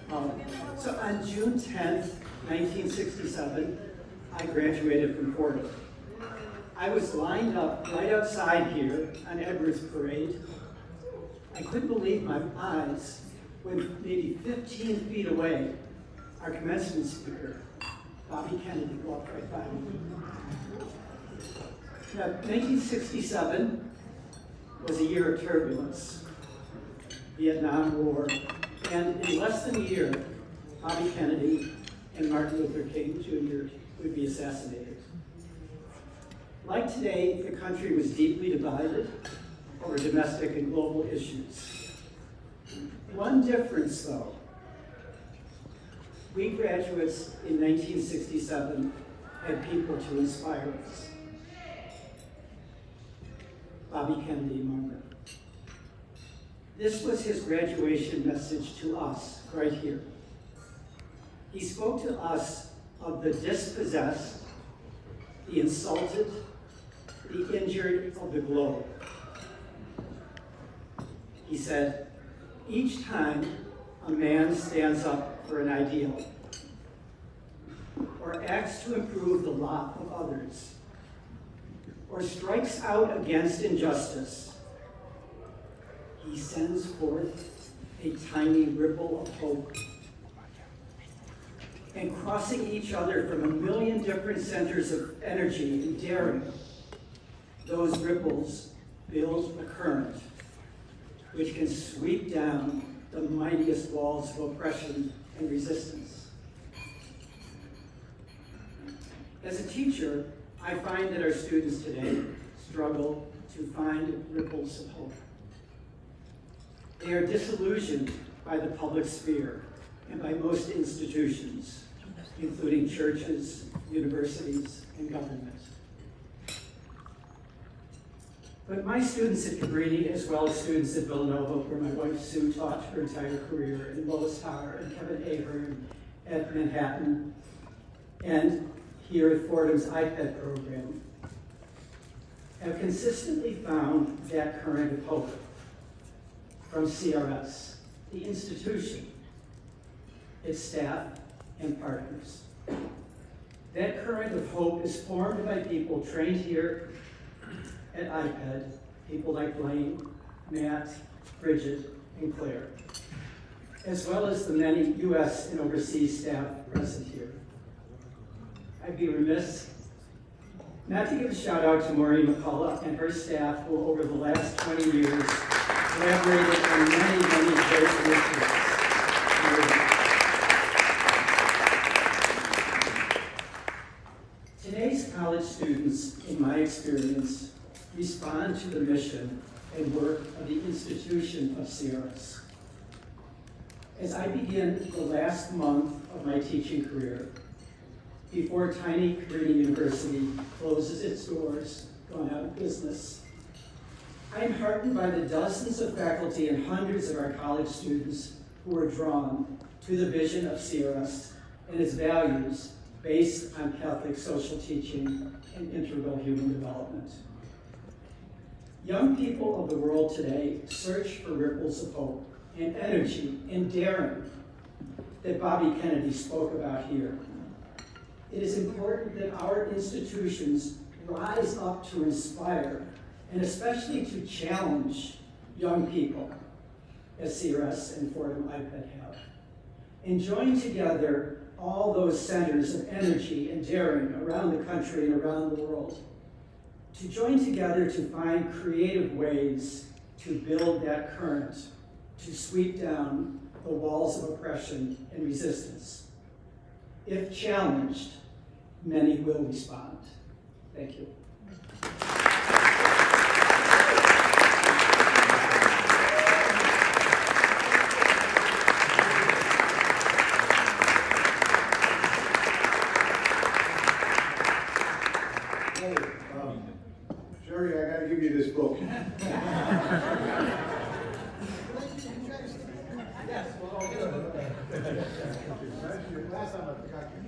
So on June 10th, 1967, I graduated from Fordham. I was lined up right outside here on Edwards Parade. I couldn't believe my eyes when maybe 15 feet away, our commencement speaker, Bobby Kennedy, walked right by me. Now, 1967 was a year of turbulence, Vietnam War, and in less than a year, Bobby Kennedy and Martin Luther King Jr. would be assassinated. Like today, the country was deeply divided over domestic and global issues. One difference, though, we graduates in 1967 had people to inspire us. Bobby Kennedy among them. This was his graduation message to us right here. He spoke to us of the dispossessed, the insulted, the injured of the globe. He said, each time a man stands up for an ideal or acts to improve the lot of others or strikes out against injustice, he sends forth a tiny ripple of hope. And crossing each other from a million different centers of energy and daring, those ripples build a current which can sweep down the mightiest walls of oppression and resistance. As a teacher, I find that our students today struggle to find ripples of hope. They are disillusioned by the public sphere and by most institutions, including churches, universities, and government. But my students at Cabrini, as well as students at Villanova, where my wife Sue taught her entire career, and Lois Tower and Kevin Ahern at Manhattan, and here at Fordham's iPad program, have consistently found that current of hope from CRS, the institution, its staff, and partners. That current of hope is formed by people trained here at iPad, people like Blaine, Matt, Bridget, and Claire, as well as the many U.S. and overseas staff present here. I'd be remiss not to give a shout out to Maureen McCullough and her staff who over the last 20 years collaborated on many, many great initiatives. Today's college students, in my experience, respond to the mission and work of the institution of CRS. As I begin the last month of my teaching career, before tiny Cabrini University closes its doors, going out of business, I am heartened by the dozens of faculty and hundreds of our college students who are drawn to the vision of CRS and its values based on Catholic social teaching and integral human development. Young people of the world today search for ripples of hope and energy and daring that Bobby Kennedy spoke about here. It is important that our institutions rise up to inspire and especially to challenge young people, as CRS and Fordham iPad have, and join together all those centers of energy and daring around the country and around the world, to join together to find creative ways to build that current, to sweep down the walls of oppression and resistance. If challenged, many will respond. Thank you. Sherry, I gotta give you this book. Last time I forgot your